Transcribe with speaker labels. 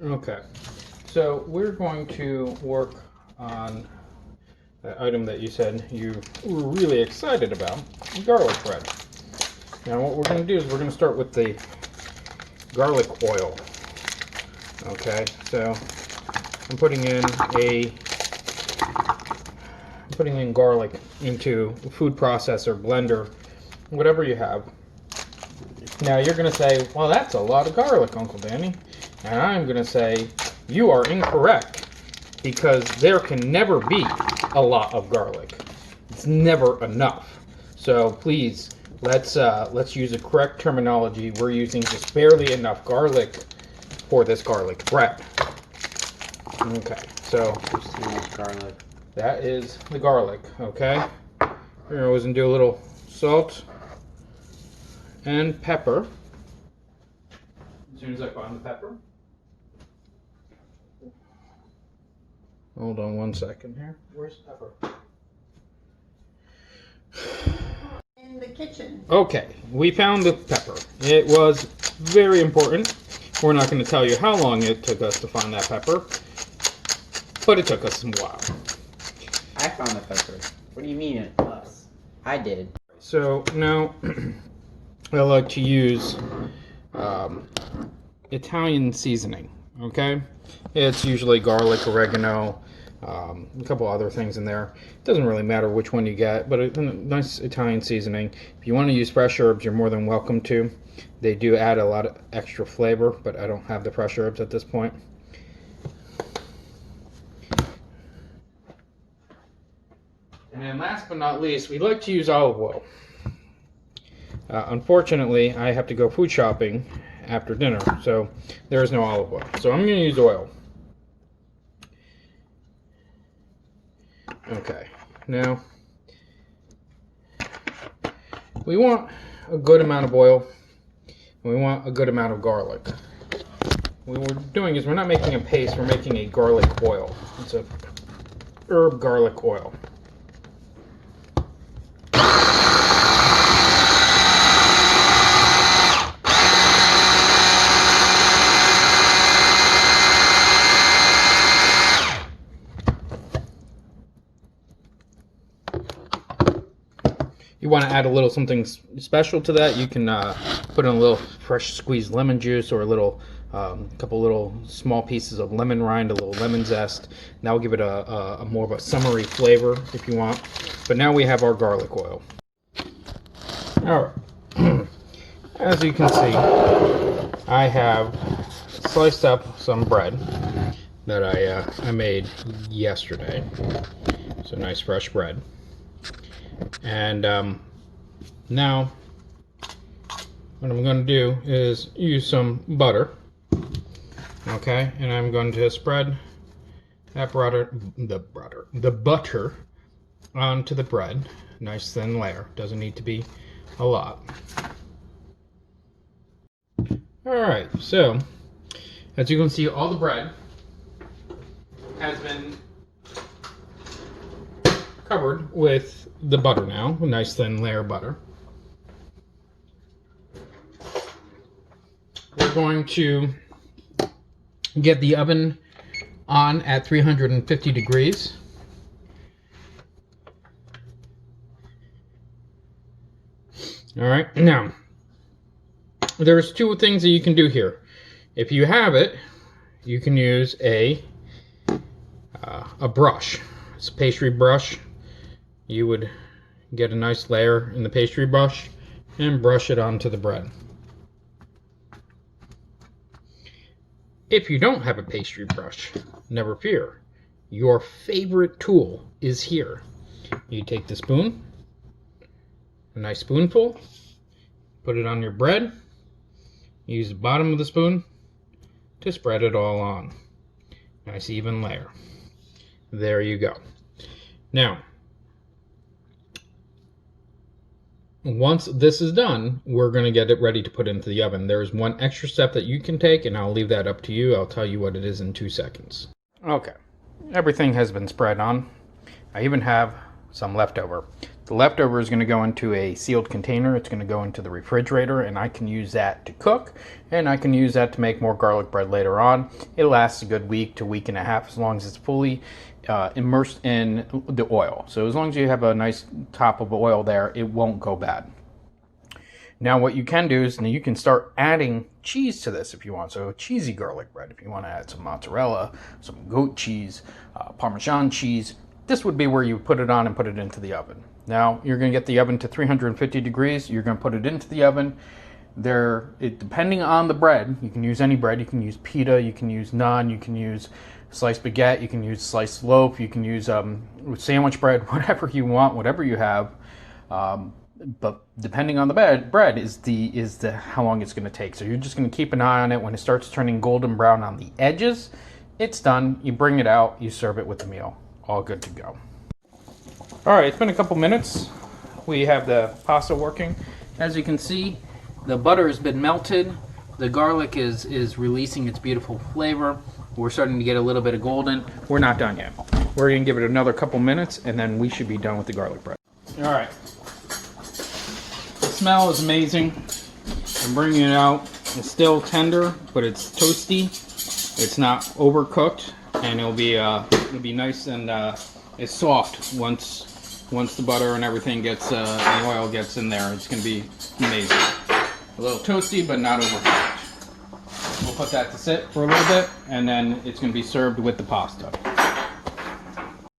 Speaker 1: Okay, so we're going to work on the item that you said you were really excited about, garlic bread. Now what we're going to do is we're going to start with the garlic oil. Okay, so I'm putting in garlic into a food processor, blender, whatever you have. Now you're going to say, well, that's a lot of garlic, Uncle Danny. And I'm going to say, you are incorrect, because there can never be a lot of garlic. It's never enough. So please, let's use the correct terminology. We're using just barely enough garlic for this garlic bread. Okay, so
Speaker 2: There's too much garlic.
Speaker 1: that is the garlic, okay? We're always going to do a little salt and pepper. As soon as I find the pepper. Hold on one second here. Where's pepper?
Speaker 3: In the kitchen.
Speaker 1: Okay, we found the pepper. It was very important. We're not going to tell you how long it took us to find that pepper, but it took us some while.
Speaker 2: I found the pepper. What do you mean it us? I did.
Speaker 1: So now I like to use Italian seasoning. Okay, it's usually garlic, oregano, a couple other things in there. It doesn't really matter which one you get, but a nice Italian seasoning. If you want to use fresh herbs, you're more than welcome to. They do add a lot of extra flavor, but I don't have the fresh herbs at this point. And then last but not least, we like to use olive oil. Unfortunately, I have to go food shopping after dinner, so there is no olive oil. So I'm going to use oil. Okay, now we want a good amount of oil, and we want a good amount of garlic. What we're doing is we're not making a paste, we're making a garlic oil. It's a herb garlic oil. You want to add a little something special to that, you can put in a little fresh squeezed lemon juice, or a little couple little small pieces of lemon rind, a little lemon zest. That will give it a more of a summery flavor if you want. But now we have our garlic oil. All right. As you can see, I have sliced up some bread that I made yesterday. So nice fresh bread. And now what I'm going to do is use some butter. Okay, and I'm going to spread that the butter onto the bread. Nice thin layer. Doesn't need to be a lot. Alright, so as you can see, all the bread has been covered with the butter now, a nice thin layer of butter. We're going to get the oven on at 350 degrees. All right, now there's two things that you can do here. If you have it, you can use a brush. It's a pastry brush. You would get a nice layer in the pastry brush and brush it onto the bread. If you don't have a pastry brush, never fear. Your favorite tool is here. You take the spoon, a nice spoonful, put it on your bread, use the bottom of the spoon to spread it all on. Nice even layer. There you go. Now, once this is done, we're going to get it ready to put into the oven. There's one extra step that you can take, and I'll leave that up to you. I'll tell you what it is in 2 seconds. Okay, everything has been spread on. I even have some leftover. The leftover is going to go into a sealed container. It's going to go into the refrigerator, and I can use that to cook, and I can use that to make more garlic bread later on. It lasts a good week to week and a half as long as it's fully immersed in the oil. So as long as you have a nice top of oil there, it won't go bad. Now what you can do is you can start adding cheese to this if you want. So cheesy garlic bread, if you want to add some mozzarella, some goat cheese, Parmesan cheese, this would be where you put it on and put it into the oven. Now you're going to get the oven to 350 degrees. You're going to put it into the oven. Depending on the bread, you can use any bread. You can use pita, you can use naan, you can use sliced baguette, you can use sliced loaf, you can use sandwich bread, whatever you want, whatever you have. But depending on the bread is how long it's going to take. So you're just going to keep an eye on it. When it starts turning golden brown on the edges, it's done. You bring it out, you serve it with the meal. All good to go. All right, it's been a couple minutes. We have the pasta working. As you can see, the butter has been melted. The garlic is releasing its beautiful flavor. We're starting to get a little bit of golden. We're not done yet. We're going to give it another couple minutes, and then we should be done with the garlic bread. All right. The smell is amazing. I'm bringing it out. It's still tender, but it's toasty. It's not overcooked, and it'll be nice and it's soft once the butter and everything gets the oil gets in there. It's going to be amazing. A little toasty, but not overcooked. We'll put that to sit for a little bit, and then it's going to be served with the pasta.